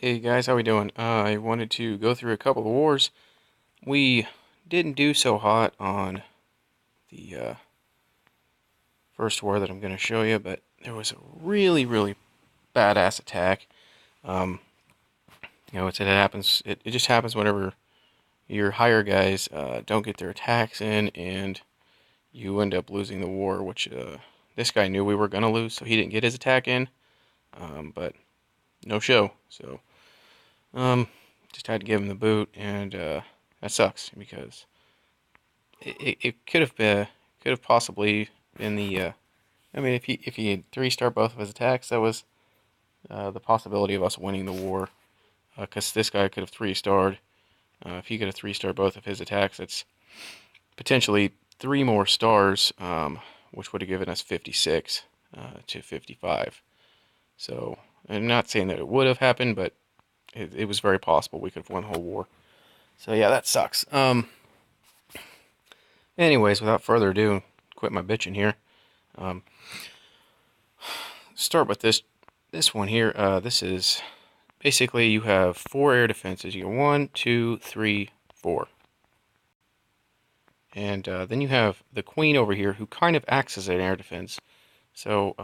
Hey guys, how we doing? I wanted to go through a couple of wars. We didn't do so hot on the first war that I'm going to show you, but there was a really badass attack. Um, it happens. It just happens whenever your higher guys don't get their attacks in, and you end up losing the war. Which this guy knew we were going to lose, so he didn't get his attack in. But no show. So um, just had to give him the boot, and that sucks because it could have possibly been the I mean if he had 3-star both of his attacks, that was the possibility of us winning the war, because this guy could have 3-starred. If he could have 3-star both of his attacks, that's potentially 3 more stars, which would have given us 56 to 55. So I'm not saying that it would have happened, but it was very possible we could have won the whole war. So yeah, that sucks. Anyways, without further ado, quit my bitching here. Um, start with this one here. This is basically you have 4 air defenses. You got 1, 2, 3, 4, and then you have the queen over here who kind of acts as an air defense. So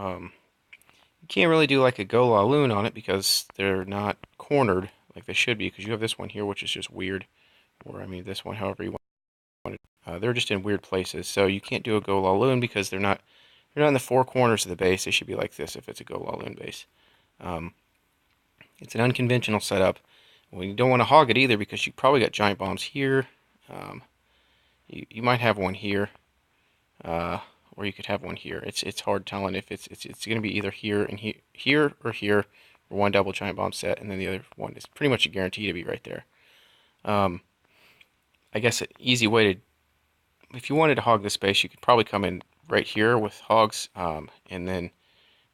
you can't really do like a go la loon on it because they're not cornered like they should be. Because you have this one here, which is just weird, or I mean this one, however you want it. They're just in weird places, so you can't do a go la loon because they're not in the 4 corners of the base. They should be like this if it's a go la loon base. Um, it's an unconventional setup. Well, you don't want to hog it either because you probably got giant bombs here. You might have one here, or you could have one here. It's hard telling if it's going to be either here and here or here, or one double giant bomb set, and then the other one is pretty much a guarantee to be right there. I guess an easy way to, if you wanted to hog this space, you could probably come in right here with hogs, and then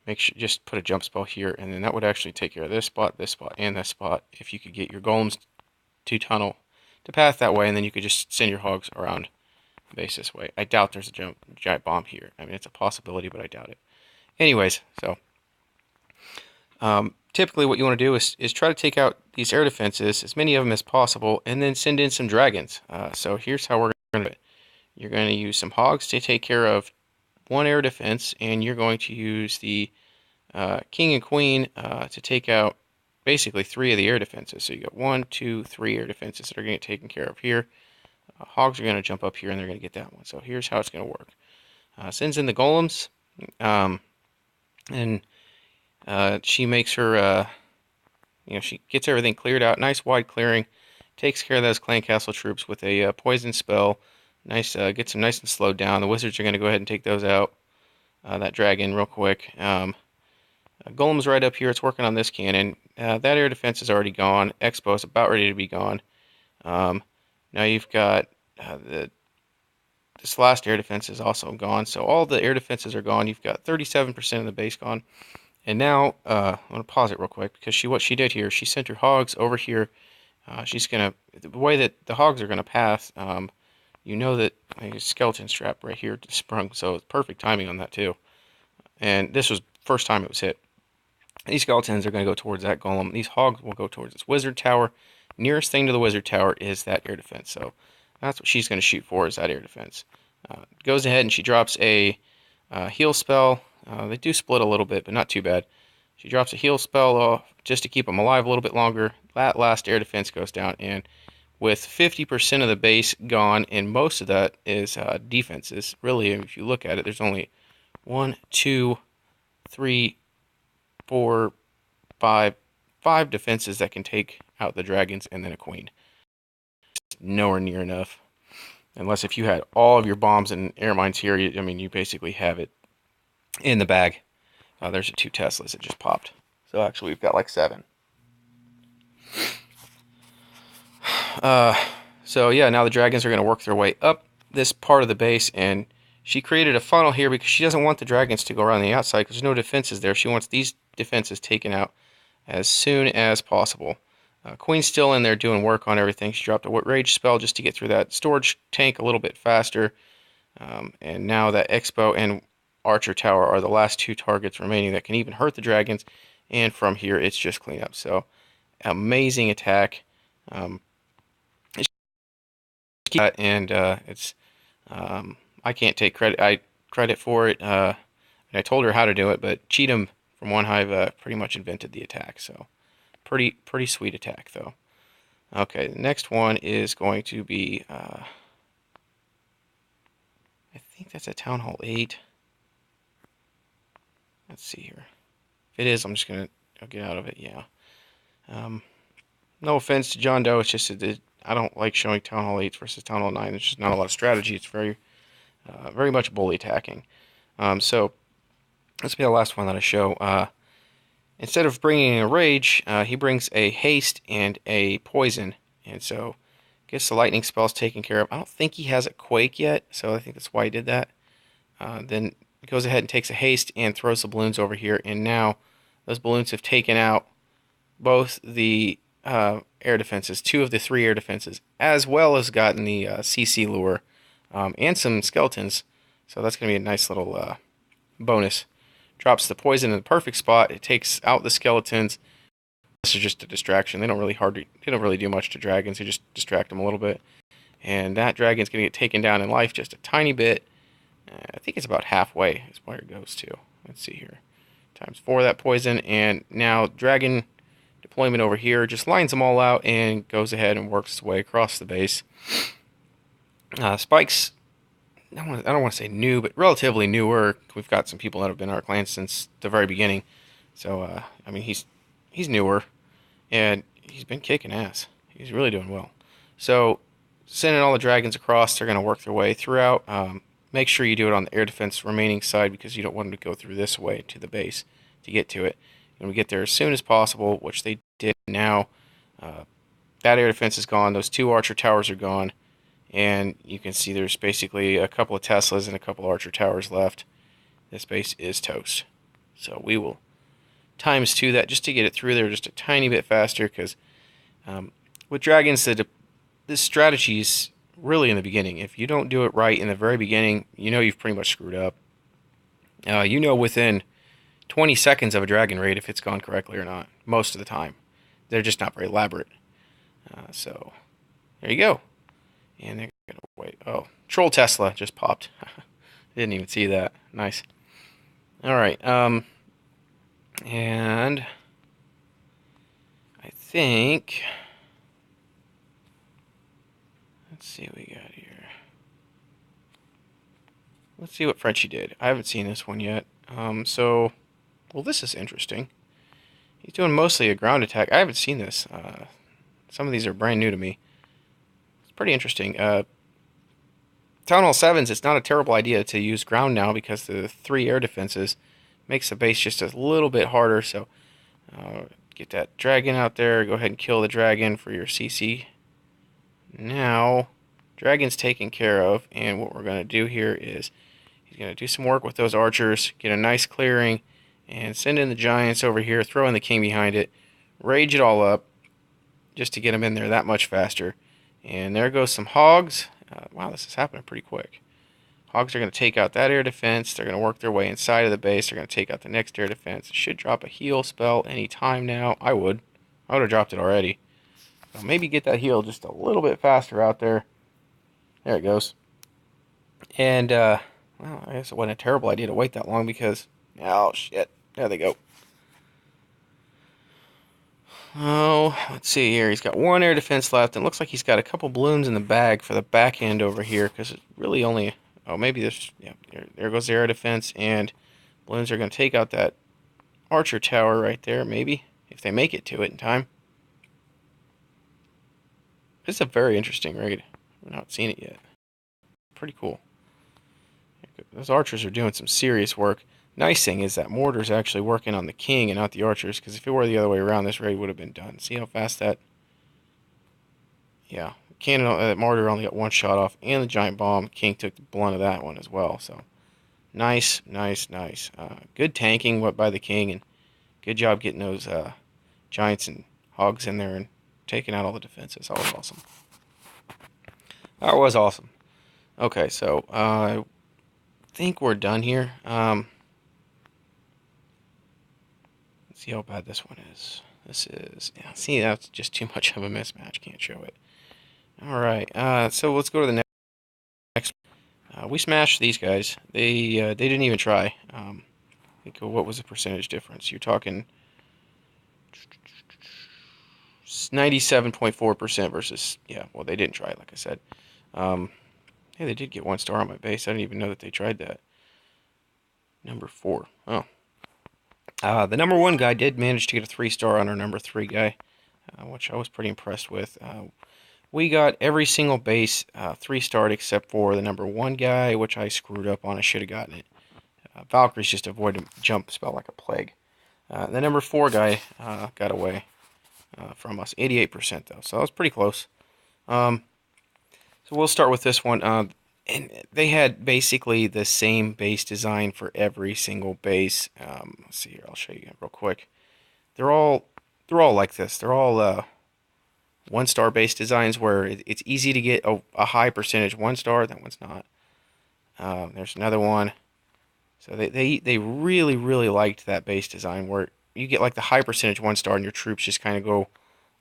make sure just put a jump spell here, and then that would actually take care of this spot, and this spot. If you could get your golems to tunnel to path that way, and then you could just send your hogs around the base this way. I doubt there's a giant bomb here. I mean, it's a possibility, but I doubt it. Anyways, so typically what you want to do is try to take out these air defenses, as many of them as possible, and then send in some dragons. So here's how we're going to do it. You're going to use some hogs to take care of 1 air defense, and you're going to use the king and queen to take out basically 3 of the air defenses. So you got 1, 2, 3 air defenses that are going to get taken care of here. Hogs are going to jump up here and they're going to get that one. So here's how it's going to work. Sends in the golems, and she makes her, she gets everything cleared out. Nice wide clearing. Takes care of those clan castle troops with a poison spell. Nice, gets them nice and slowed down. The wizards are going to go ahead and take those out. That dragon real quick. Golem's right up here. It's working on this cannon. That air defense is already gone. Expo is about ready to be gone. Now you've got this last air defense is also gone. So all the air defenses are gone. You've got 37% of the base gone. And now I'm gonna pause it real quick because what she did here, she sent her hogs over here. She's gonna, the way that the hogs are gonna pass. You know that a skeleton strap right here sprung, so it's perfect timing on that too. And this was first time it was hit. These skeletons are going to go towards that golem. These hogs will go towards this wizard tower. Nearest thing to the wizard tower is that air defense. So that's what she's going to shoot for, is that air defense. Goes ahead and she drops a heal spell. They do split a little bit, but not too bad. She drops a heal spell just to keep them alive a little bit longer. That last air defense goes down, and with 50% of the base gone, and most of that is defenses. Really, if you look at it, there's only 1, 2, 3, 4, 5 defenses that can take out the dragons, and then a queen. Nowhere near enough. Unless if you had all of your bombs and air mines here, you basically have it in the bag. There's 2 Teslas that just popped. So actually we've got like 7. So yeah, now the dragons are going to work their way up this part of the base, and she created a funnel here because she doesn't want the dragons to go around the outside because there's no defenses there. She wants these defenses taken out as soon as possible. Queen's still in there doing work on everything. She dropped a rage spell just to get through that storage tank a little bit faster. And now that Expo and Archer Tower are the last 2 targets remaining that can even hurt the dragons. And from here, it's just cleanup. So amazing attack. Um, and it's I can't take credit for it. And I told her how to do it, but Cheatham from One Hive pretty much invented the attack. So pretty sweet attack though. Okay, the next one is going to be I think that's a Town Hall 8. Let's see here. If it is, I'm just gonna I'll get out of it. Yeah. Um, no offense to John Doe, it's just that I don't like showing Town Hall 8s versus Town Hall 9. There's just not a lot of strategy. It's very much bully attacking. So this will be the last one that I show. Instead of bringing a rage, he brings a haste and a poison, and so gets the lightning spells taken care of. I don't think he has a quake yet, so I think that's why he did that. Then goes ahead and takes a haste and throws the balloons over here, and now those balloons have taken out both the air defenses, 2 of the 3 air defenses, as well as gotten the CC lure and some skeletons. So that's going to be a nice little bonus. Drops the poison in the perfect spot. It takes out the skeletons. This is just a distraction. They don't really do much to dragons. They just distract them a little bit. And that dragon's going to get taken down in life just a tiny bit. I think it's about halfway is where it goes to. Let's see here. Times 4 that poison. And now dragon deployment over here just lines them all out and goes ahead and works its way across the base. Spike's, I don't want to say new, but relatively newer. We've got some people that have been in our clan since the very beginning. So, I mean, he's newer, and he's been kicking ass. He's really doing well. So, sending all the dragons across, they're going to work their way throughout. Make sure you do it on the air defense remaining side because you don't want them to go through this way to the base to get to it. And we get there as soon as possible, which they did now. That air defense is gone. Those 2 archer towers are gone. And you can see there's basically a couple of Teslas and a couple of archer towers left. This base is toast. So we will ×2 that just to get it through there just a tiny bit faster because with dragons, this strategy is really in the beginning. If you don't do it right in the very beginning, you know you've pretty much screwed up. You know within 20 seconds of a dragon raid if it's gone correctly or not, most of the time. They're just not very elaborate. So there you go. And they're going to wait. Oh, Troll Tesla just popped. Didn't even see that. Nice. All right. And I think... Let's see what we got here. Let's see what Frenchie did. I haven't seen this one yet. Well, this is interesting. He's doing mostly a ground attack. I haven't seen this. Some of these are brand new to me. Pretty interesting. Town Hall 7s, it's not a terrible idea to use ground now because the 3 air defenses makes the base just a little bit harder. So get that dragon out there. Go ahead and kill the dragon for your CC. Now, dragon's taken care of. And what we're going to do here is he's going to do some work with those archers. Get a nice clearing. And send in the giants over here. Throw in the king behind it. Rage it all up. Just to get them in there that much faster. And there goes some hogs. Wow, this is happening pretty quick. Hogs are going to take out that air defense. They're going to work their way inside of the base. They're going to take out the next air defense. It should drop a heal spell any time now. I would have dropped it already. So maybe get that heal just a little bit faster out there. There it goes. And, well, I guess it wasn't a terrible idea to wait that long because... Oh, shit. There they go. Oh, let's see here. He's got 1 air defense left. And it looks like he's got a couple balloons in the bag for the back end over here. Because it's really only... Oh, maybe this... Yeah, there goes the air defense. And balloons are going to take out that archer tower right there, maybe. If they make it to it in time. This is a very interesting raid. I've not seen it yet. Pretty cool. Those archers are doing some serious work. Nice thing is that mortar's actually working on the king and not the archers, because if it were the other way around, this raid would have been done. See how fast that... Yeah, cannon, mortar only got 1 shot off, and the giant bomb. King took the blunt of that one as well, so... Nice, nice, nice. Good tanking by the king, and good job getting those giants and hogs in there and taking out all the defenses. That was awesome. That was awesome. Okay, so I think we're done here. Let's see how bad this one is. This is, yeah, see, that's just too much of a mismatch. Can't show it. All right, so let's go to the next. We smashed these guys. They didn't even try. What was the percentage difference? You're talking 97.4% versus, yeah, well, they didn't try, like I said. Um, hey, they did get 1 star on my base. I didn't even know that they tried that. Number 4. Oh. The number 1 guy did manage to get a 3-star on our number 3 guy, which I was pretty impressed with. We got every single base 3-starred except for the number 1 guy, which I screwed up on. I should have gotten it. Valkyries just avoided jump spell like a plague. The number 4 guy got away from us. 88% though, so that was pretty close. So we'll start with this one. And they had basically the same base design for every single base. Let's see here. I'll show you real quick. They're all like this. They're all 1-star base designs where it's easy to get a high percentage 1-star. That one's not. There's another one. So they really liked that base design where you get like the high percentage 1-star and your troops just kind of go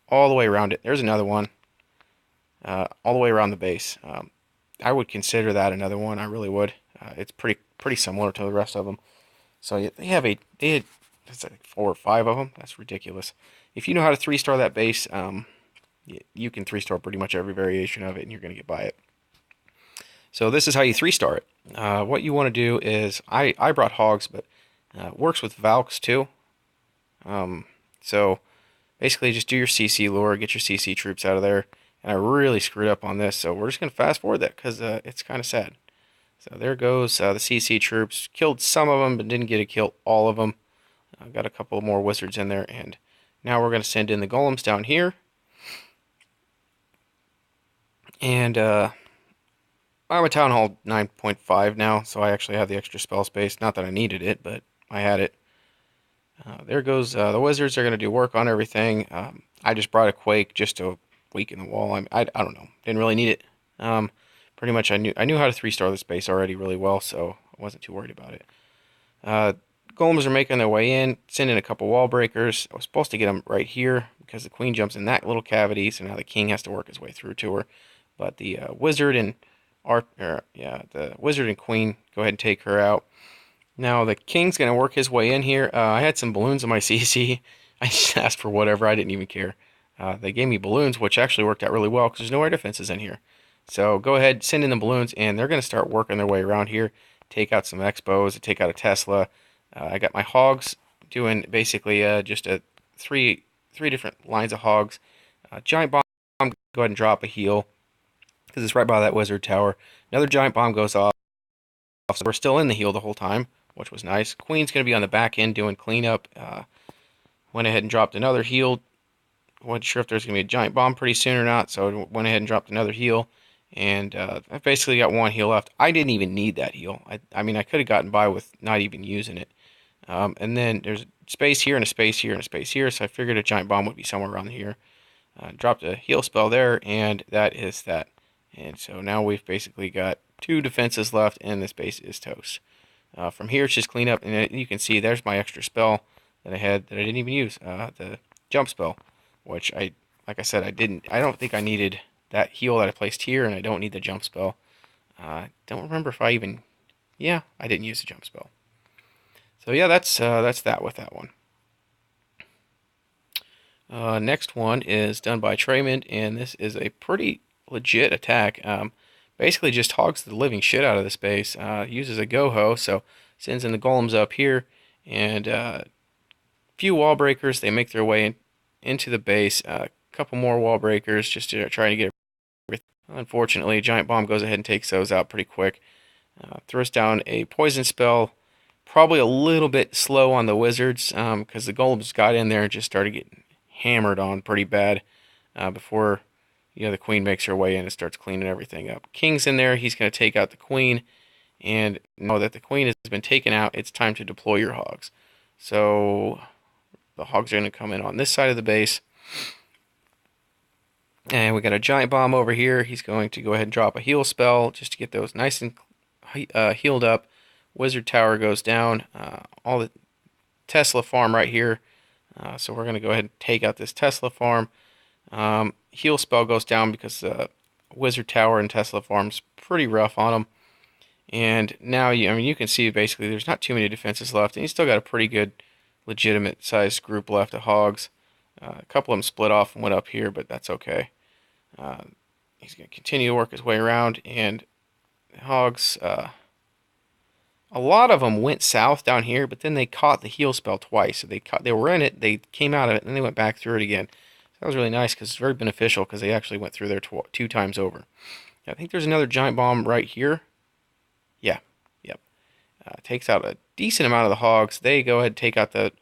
all the way around it. There's another one. All the way around the base. I would consider that another one. I really would. It's pretty similar to the rest of them. So yeah, they had it's like 4 or 5 of them. That's ridiculous. If you know how to 3-star that base, you can 3-star pretty much every variation of it, and you're gonna get by it. So this is how you 3-star it. What you want to do is I brought hogs, but it works with Valks too. So basically, just do your CC lure, get your CC troops out of there. And I really screwed up on this, so we're just going to fast forward that because it's kind of sad. So there goes the CC troops. Killed some of them, but didn't get to kill all of them. Got a couple more wizards in there, and now we're going to send in the golems down here. And I'm a town hall 9.5 now, so I actually have the extra spell space. Not that I needed it, but I had it. There goes the wizards are going to do work on everything. I just brought a quake just to weaken the wall. I don't know. Didn't really need it. Pretty much I knew how to 3-star this base already really well, so I wasn't too worried about it. Golems are making their way in, sending a couple wall breakers. I was supposed to get them right here because the queen jumps in that little cavity, so now the king has to work his way through to her. But the wizard and the wizard and queen go ahead and take her out. Now the king's gonna work his way in here. I had some balloons in my CC. I just asked for whatever. I didn't even care. They gave me balloons, which actually worked out really well because there's no air defenses in here. So go ahead, send in the balloons, and they're gonna start working their way around here. Take out some expos, take out a Tesla. I got my hogs doing basically just three different lines of hogs. Giant bomb, go ahead and drop a heal because it's right by that wizard tower. Another giant bomb goes off, so we're still in the heal the whole time, which was nice. Queen's going to be on the back end doing cleanup. Went ahead and dropped another heal. Wasn't sure if there's going to be a giant bomb pretty soon or not, so went ahead and dropped another heal. And I've basically got 1 heal left. I didn't even need that heal. I mean, I could have gotten by with not even using it. And then there's a space here and a space here and a space here, so I figured a giant bomb would be somewhere around here. Dropped a heal spell there, and that is that. And so now we've basically got 2 defenses left, and this base is toast. From here, it's just clean up, and you can see there's my extra spell that I had that I didn't even use, the jump spell, which like I said, I don't think I needed that heal that I placed here, and I don't need the jump spell. Don't remember if I even, yeah, I didn't use the jump spell. So yeah, that's that with that one. Next one is done by Traymond, and this is a pretty legit attack. Basically just hogs the living shit out of this base. Uses a go-ho, so sends in the golems up here, and few wall breakers. They make their way into the base. A couple more wall breakers just to try to get everything. Unfortunately, a giant bomb goes ahead and takes those out pretty quick. Throws down a poison spell. Probably a little bit slow on the wizards because the golems got in there and just started getting hammered on pretty bad before the queen makes her way in and starts cleaning everything up. King's in there. He's going to take out the queen, and now that the queen has been taken out, it's time to deploy your hogs. So the hogs are going to come in on this side of the base, and we got a giant bomb over here. He's going to go ahead and drop a heal spell just to get those nice and healed up. Wizard tower goes down. All the Tesla farm right here So we're going to go ahead and take out this Tesla farm. Heal spell goes down because the Wizard Tower and Tesla farm's pretty rough on him. And now, I mean, you can see basically there's not too many defenses left, and he's still got a pretty good, legitimate sized group left of hogs. A couple of them split off and went up here, but that's okay. Uh, he's going to continue to work his way around, and hogs, a lot of them went south down here, but then they caught the heal spell twice. So they were in it, they came out of it, and then they went back through it again. So that was really nice because it's very beneficial because they actually went through there 2 times over. I think there's another giant bomb right here. Yeah, yep. Takes out a decent amount of the hogs. They go ahead and take out the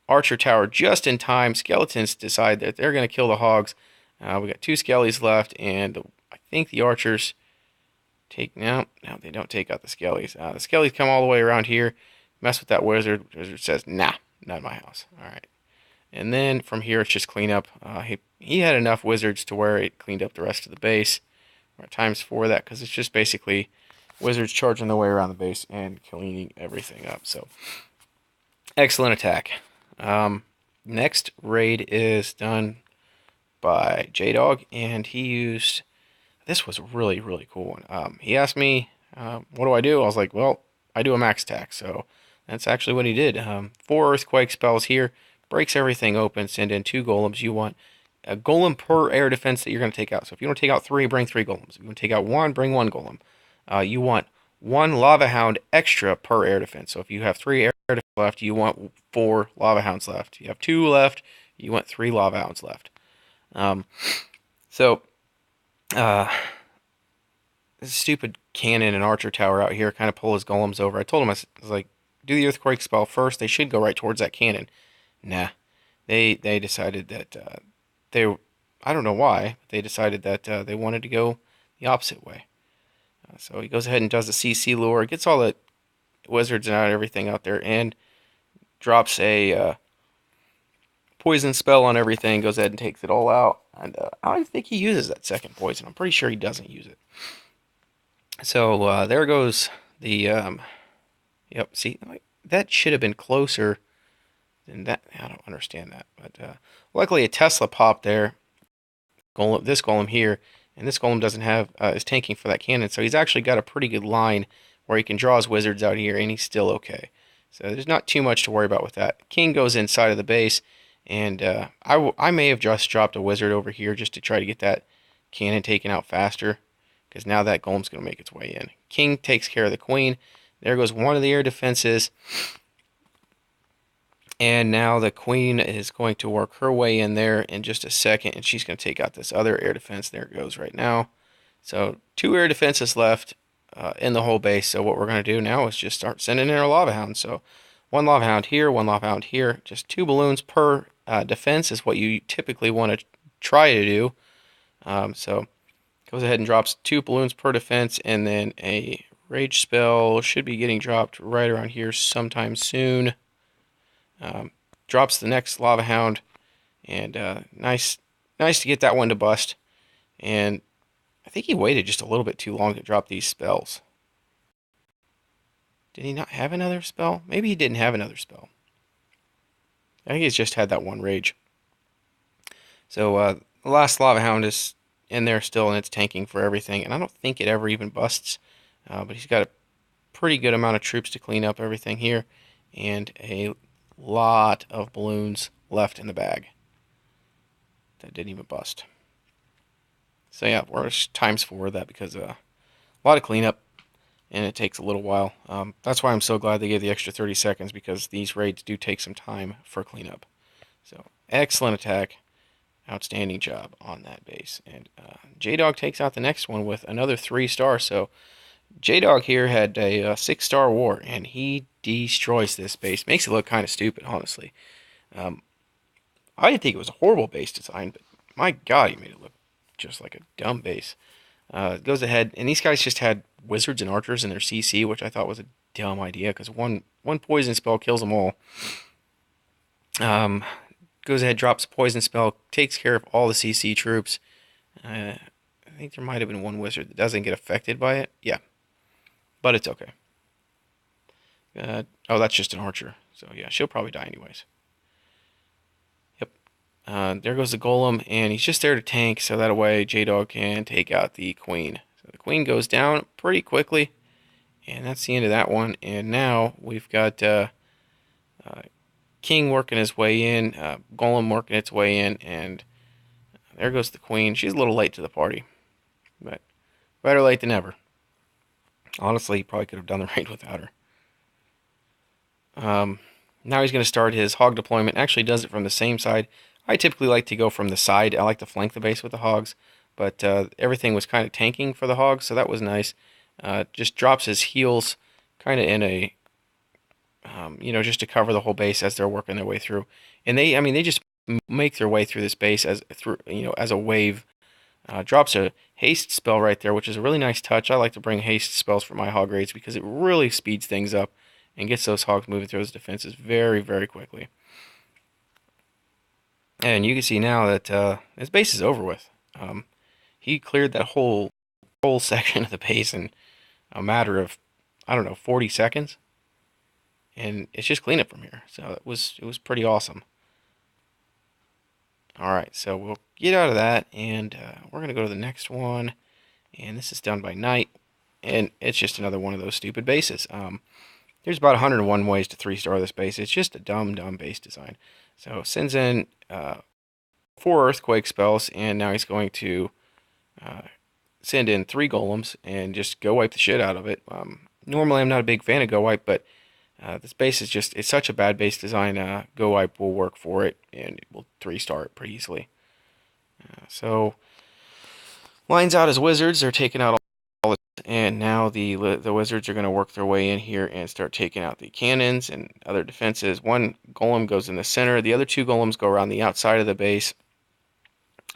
archer tower just in time. Skeletons decide that they're going to kill the hogs. We got 2 skellies left, and I think the archers no, they don't take out the skellies. The skellies come all the way around here, mess with that wizard. The wizard says, nah, not in my house. All right. And then from here, it's just clean up. He had enough wizards to where it cleaned up the rest of the base. We're at ×4 that because it's just basically wizards charging their way around the base and cleaning everything up. So, excellent attack. Next raid is done by J-Dog, and he used... This was a really, really cool one. He asked me, what do I do? I was like, well, I do a max attack. So that's actually what he did. 4 earthquake spells here. Breaks everything open. Send in 2 golems. You want a golem per air defense that you're going to take out. So if you want to take out 3, bring 3 golems. If you want to take out 1, bring 1 golem. You want 1 lava hound extra per air defense. So if you have 3 air defense left, you want 4 lava hounds left. You have 2 left, you want 3 lava hounds left. So... this stupid cannon and archer tower out here kind of pull his golems over. I told him, I was like, do the earthquake spell first. They should go right towards that cannon. Nah, they decided that I don't know why, but they decided that they wanted to go the opposite way. So he goes ahead and does the CC lure, gets all the wizards and everything out there, and drops a poison spell on everything, goes ahead and takes it all out. And I don't even think he uses that second poison. I'm pretty sure he doesn't use it. So there goes the, yep, see, that should have been closer than that. I don't understand that. But luckily a Tesla popped there, this golem here, and this golem doesn't have, is tanking for that cannon. So he's actually got a pretty good line where he can draw his wizards out here, and he's still okay. So there's not too much to worry about with that. King goes inside of the base, and I may have just dropped a wizard over here just to try to get that cannon taken out faster, because now that golem's going to make its way in. King takes care of the queen. There goes one of the air defenses. And now the queen is going to work her way in there in just a second, and she's going to take out this other air defense. There it goes right now. So 2 air defenses left in the whole base. So what we're going to do now is just start sending in our lava hounds. So 1 lava hound here, 1 lava hound here. Just 2 balloons per defense is what you typically want to try to do. So goes ahead and drops 2 balloons per defense, and then a rage spell should be getting dropped right around here sometime soon. Drops the next lava hound, and nice to get that one to bust. And I think he waited just a little bit too long to drop these spells. Did he not have another spell? Maybe he didn't have another spell. I think he's just had that one rage. So the last lava hound is in there still, and it's tanking for everything. And I don't think it ever even busts. But he's got a pretty good amount of troops to clean up everything here, and a lot of balloons left in the bag that didn't even bust. So yeah, we're ×4 of that because a lot of cleanup, and it takes a little while. That's why I'm so glad they gave the extra 30 seconds, because these raids do take some time for cleanup. So excellent attack, outstanding job on that base. And J-Dog takes out the next one with another 3 stars. So J-Dog here had a 6-star war, and he destroys this base. Makes it look kind of stupid, honestly. I didn't think it was a horrible base design, but my God, he made it look just like a dumb base. Goes ahead, and these guys just had wizards and archers in their CC, which I thought was a dumb idea, because one poison spell kills them all. Goes ahead, drops a poison spell, takes care of all the CC troops. I think there might have been one wizard that doesn't get affected by it. Yeah, but it's okay. Oh, that's just an archer. So yeah, she'll probably die anyways. There goes the golem, and he's just there to tank, so that way J-Dog can take out the queen. So the queen goes down pretty quickly, and that's the end of that one. And now we've got uh, king working his way in, golem working its way in, and there goes the queen. She's a little late to the party, but better late than never. Honestly, he probably could have done the raid without her. Now he's going to start his hog deployment. Actually does it from the same side. I typically like to go from the side. I like to flank the base with the hogs, but everything was kind of tanking for the hogs, so that was nice. Just drops his heals kind of in a, just to cover the whole base as they're working their way through. And they just make their way through this base as a wave. Drops a haste spell right there, which is a really nice touch. I like to bring haste spells for my hog raids because it really speeds things up and gets those hogs moving through those defenses very, very quickly. And you can see now that his base is over with. He cleared that whole section of the base in a matter of, I don't know, 40 seconds, and it's just cleanup from here. So it was pretty awesome. All right, so we'll get out of that, and we're gonna go to the next one, and this is done by night, and it's just another one of those stupid bases. There's about 101 ways to 3-star this base. It's just a dumb base design. So sends in 4 earthquake spells, and now he's going to send in 3 golems and just go wipe the shit out of it. Normally I'm not a big fan of go wipe, but this base it's such a bad base design. Go wipe will work for it, and it will 3-star it pretty easily. So lines out his wizards. They're taking out all this, and now the wizards are going to work their way in here and start taking out the cannons and other defenses. One golem goes in the center. The other 2 golems go around the outside of the base.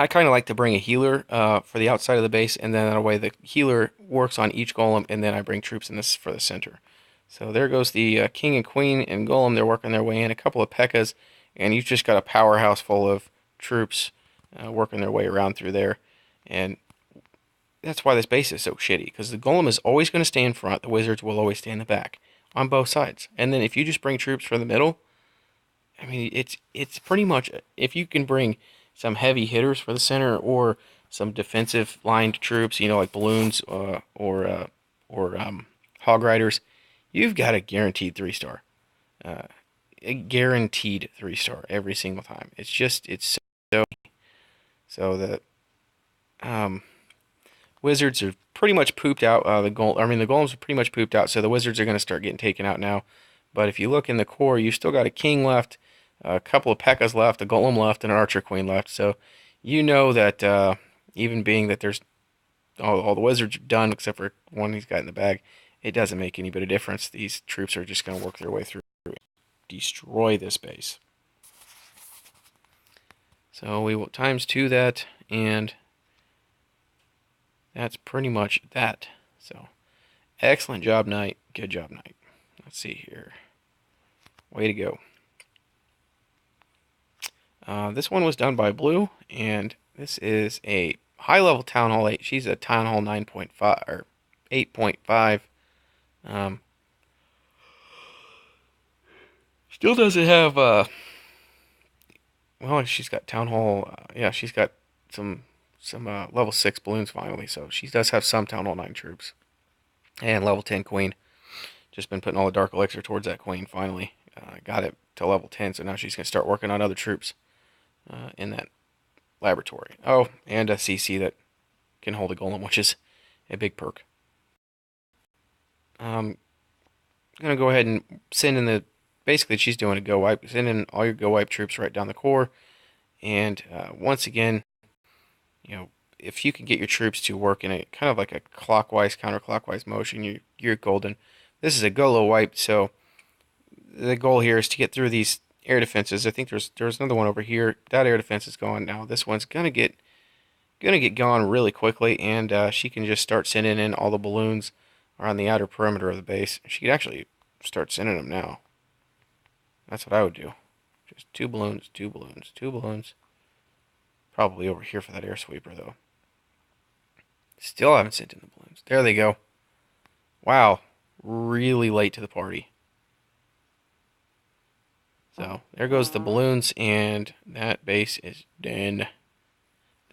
I kind of like to bring a healer for the outside of the base, and then that way the healer works on each golem, and then I bring troops in this for the center. So there goes the king and queen and golem. They're working their way in. A couple of pekkas, and you've just got a powerhouse full of troops working their way around through there. And that's why this base is so shitty, because the golem is always going to stay in front. The wizards will always stay in the back on both sides. And then if you just bring troops from the middle, I mean, it's pretty much, if you can bring some heavy hitters for the center or some defensive lined troops, like balloons or hog riders, you've got a guaranteed 3-star. A guaranteed 3-star every single time. It's so the wizards are pretty much pooped out. The golems are pretty much pooped out, so the wizards are going to start getting taken out now. But if you look in the core, you still got a king left, a couple of pekkas left, a golem left, and an archer queen left. So you know that even being that there's all the wizards are done except for one he's got in the bag, it doesn't make any bit of difference. These troops are just going to work their way through and destroy this base. So we will ×2 that, and that's pretty much that. So excellent job, Knight. Good job, Knight. Let's see here. Way to go. This one was done by Blue, and this is a high-level Town Hall 8. She's a Town Hall 9.5 or 8.5. Still doesn't have well, she's got Town Hall. Yeah, she's got some level 6 balloons finally, so she does have some Town Hall 9 troops and level 10 queen. Just been putting all the dark elixir towards that queen finally. Got it to level 10, so now she's gonna start working on other troops in that laboratory. Oh, and a CC that can hold a golem, which is a big perk. I'm gonna go ahead and send in basically she's doing a go wipe. Send in all your go wipe troops right down the core, and once again, if you can get your troops to work in a kind of like a clockwise, counterclockwise motion, you're golden. This is a go-low wipe, so the goal here is to get through these air defenses. I think there's another one over here. That air defense is gone now. This one's gonna get gone really quickly, and she can just start sending in all the balloons around the outer perimeter of the base. She could actually start sending them now. That's what I would do. Just 2 balloons, 2 balloons, 2 balloons. Probably over here for that air sweeper, though. Still haven't sent in the balloons. There they go. Wow. Really late to the party. So there goes the balloons, and that base is done.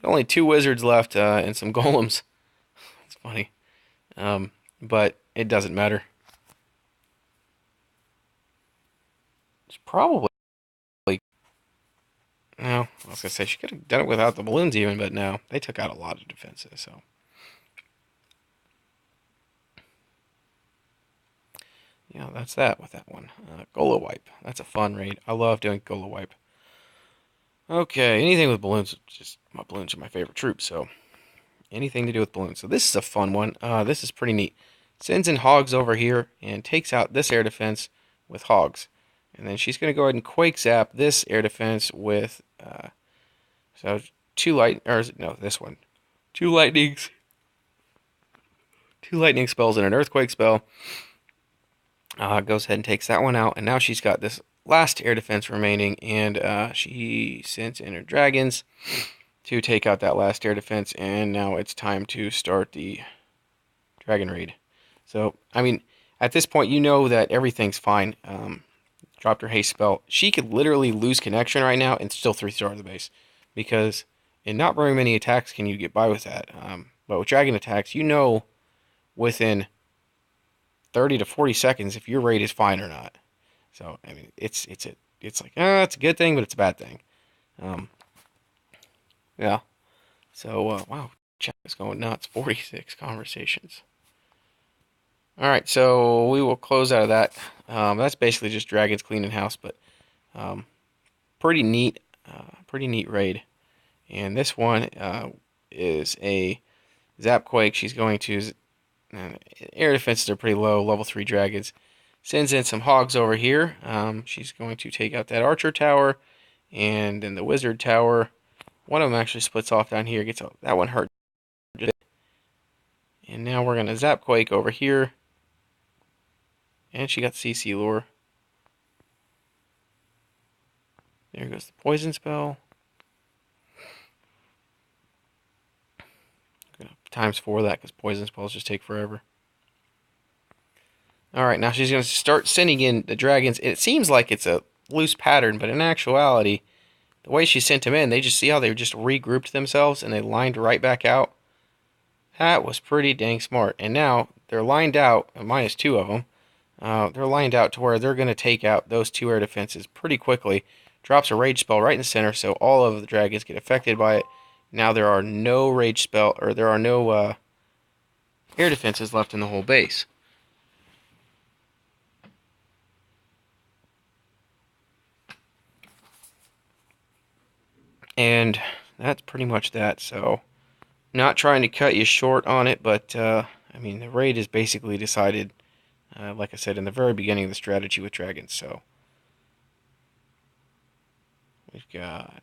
Only 2 wizards left and some golems. It's funny, but it doesn't matter. It's probably no. I was gonna say she could have done it without the balloons even, but no, they took out a lot of defenses. So yeah, that's that with that one. Golo wipe. That's a fun raid. I love doing Golo wipe. Okay, anything with balloons, just my balloons are my favorite troop. So anything to do with balloons. So this is a fun one. This is pretty neat. Sends in hogs over here and takes out this air defense with hogs. And then she's going to go ahead and quake zap this air defense with, so this one. Two lightnings. Two lightning spells and an earthquake spell. Goes ahead and takes that one out. And now she's got this last air defense remaining. And she sends in her dragons to take out that last air defense. And now it's time to start the dragon raid. So, I mean, at this point, you know that everything's fine. Dropped her haste spell. She could literally lose connection right now and still 3-star the base. Because in not very many attacks can you get by with that. But with dragon attacks, you know within 30 to 40 seconds if your raid is fine or not. So, I mean, it's like, it's a good thing, but it's a bad thing. Yeah. So, wow, chat is going nuts. 46 conversations. All right, so we will close out of that. That's basically just dragons cleaning house, but pretty neat raid. And this one is a Zapquake. She's going to air defenses are pretty low, level 3 dragons. Sends in some hogs over here. She's going to take out that archer tower, and then the wizard tower. One of them actually splits off down here. Gets that one hurt. And now we're gonna Zapquake over here. And she got CC lure. There goes the poison spell. I'm gonna ×4 that because poison spells just take forever. Alright, now she's going to start sending in the dragons. It seems like it's a loose pattern, but in actuality, the way she sent them in, they just see how they just regrouped themselves and they lined right back out. That was pretty dang smart. And now they're lined out, minus 2 of them. They're lined out to where they're going to take out those 2 air defenses pretty quickly. Drops a rage spell right in the center, so all of the dragons get affected by it. Now there are no rage spell, or there are no air defenses left in the whole base. And that's pretty much that. So, not trying to cut you short on it, but I mean, the raid is basically decided, like I said, in the very beginning of the strategy with dragons. So, we've got,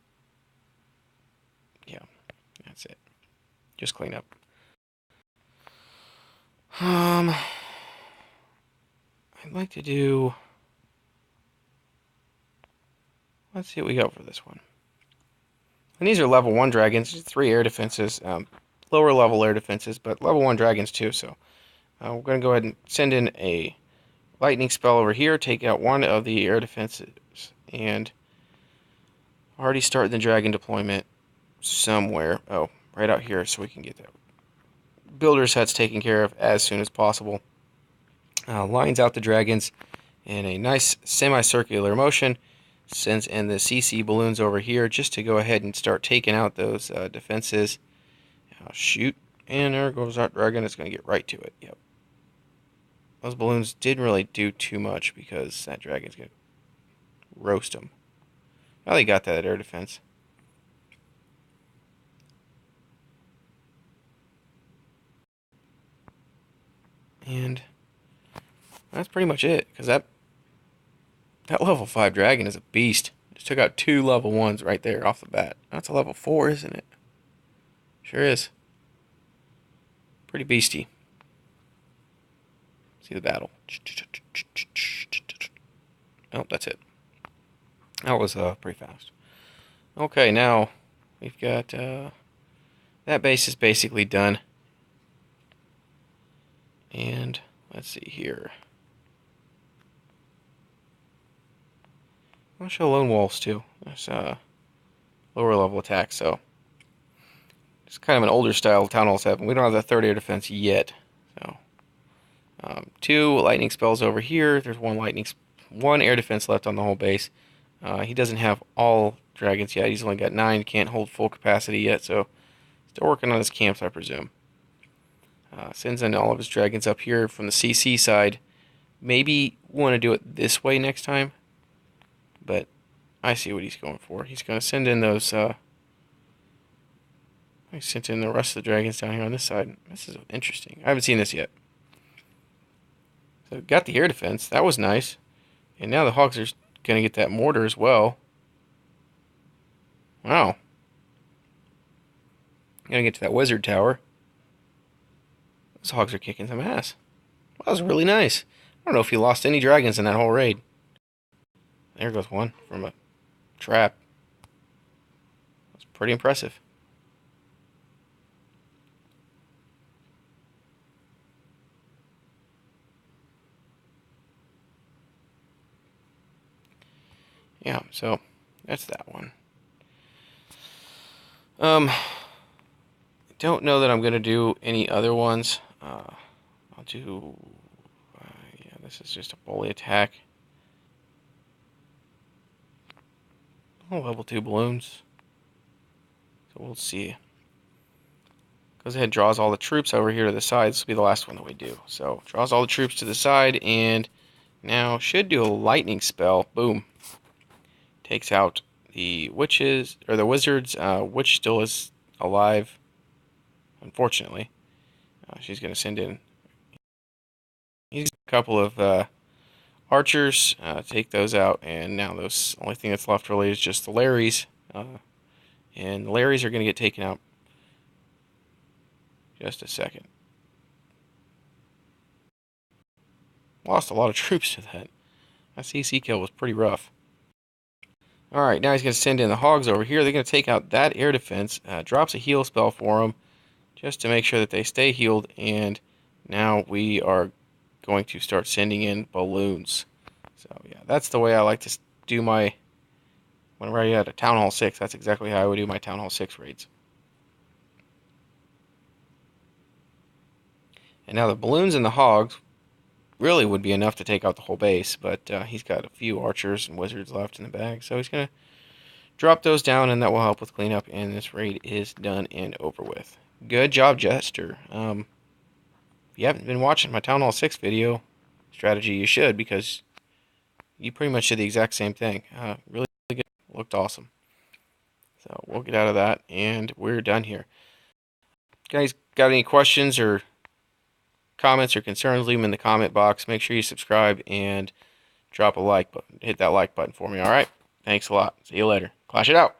yeah, that's it. Just clean up. I'd like to do. Let's see what we got for this one. And these are level 1 dragons, 3 air defenses, lower level air defenses, but level 1 dragons too. So we're going to go ahead and send in a lightning spell over here, take out one of the air defenses, and already starting the dragon deployment somewhere. Oh, right out here, so we can get that builder sets taken care of as soon as possible. Lines out the dragons in a nice semicircular motion. Sends in the CC balloons over here just to go ahead and start taking out those defenses. Shoot, and there goes our dragon. It's going to get right to it. Yep. Those balloons didn't really do too much because that dragon's going to roast them. Well, they got that air defense. And that's pretty much it, because that level 5 dragon is a beast. Just took out 2 level 1s right there off the bat. That's a level 4, isn't it? Sure is. Pretty beastie. See the battle. Oh, that's it. That was pretty fast. Okay, now we've got that base is basically done. And let's see here. I'll show lone wolves too. There's lower level attack, so it's kind of an older style town hall 7. We don't have the third air defense yet. So 2 lightning spells over here. There's one air defense left on the whole base. He doesn't have all dragons yet. He's only got 9. Can't hold full capacity yet, so still working on his camps, I presume. Sends in all of his dragons up here from the CC side. Maybe want to do it this way next time, but I see what he's going for. He's going to send in those. He sent in the rest of the dragons down here on this side. This is interesting. I haven't seen this yet. So got the air defense. That was nice. And now the hogs are going to get that mortar as well. Wow. Going to get to that wizard tower. Those hogs are kicking some ass. Well, that was really nice. I don't know if he lost any dragons in that whole raid. There goes one from a trap. That's pretty impressive. Yeah, so that's that one. Don't know that I'm gonna do any other ones. I'll do. Yeah, this is just a bully attack. Oh, level 2 balloons. So we'll see. Goes ahead, draws all the troops over here to the side. This will be the last one that we do. So draws all the troops to the side, and now should do a lightning spell. Boom. Takes out the witches, or the wizards. Witch still is alive, unfortunately. She's going to send in a couple of archers, take those out, and now the only thing that's left really is just the Larrys. And the Larrys are going to get taken out. Just a second. Lost a lot of troops to that. That CC kill was pretty rough. Alright, now he's going to send in the hogs over here. They're going to take out that air defense. Drops a heal spell for them, just to make sure that they stay healed. And now we are going to start sending in balloons. So yeah, that's the way I like to do my... Whenever I had a Town Hall 6, that's exactly how I would do my Town Hall 6 raids. And now the balloons and the hogs really would be enough to take out the whole base, but he's got a few archers and wizards left in the bag, so he's going to drop those down, and that will help with cleanup, and this raid is done and over with. Good job, Jester. If you haven't been watching my Town Hall 6 video strategy, you should, because you pretty much did the exact same thing. Really good. Looked awesome. So we'll get out of that, and we're done here. Guys, got any questions or comments or concerns, leave them in the comment box. Make sure you subscribe and drop a like button. Hit that like button for me, alright? Thanks a lot. See you later. Clash it out.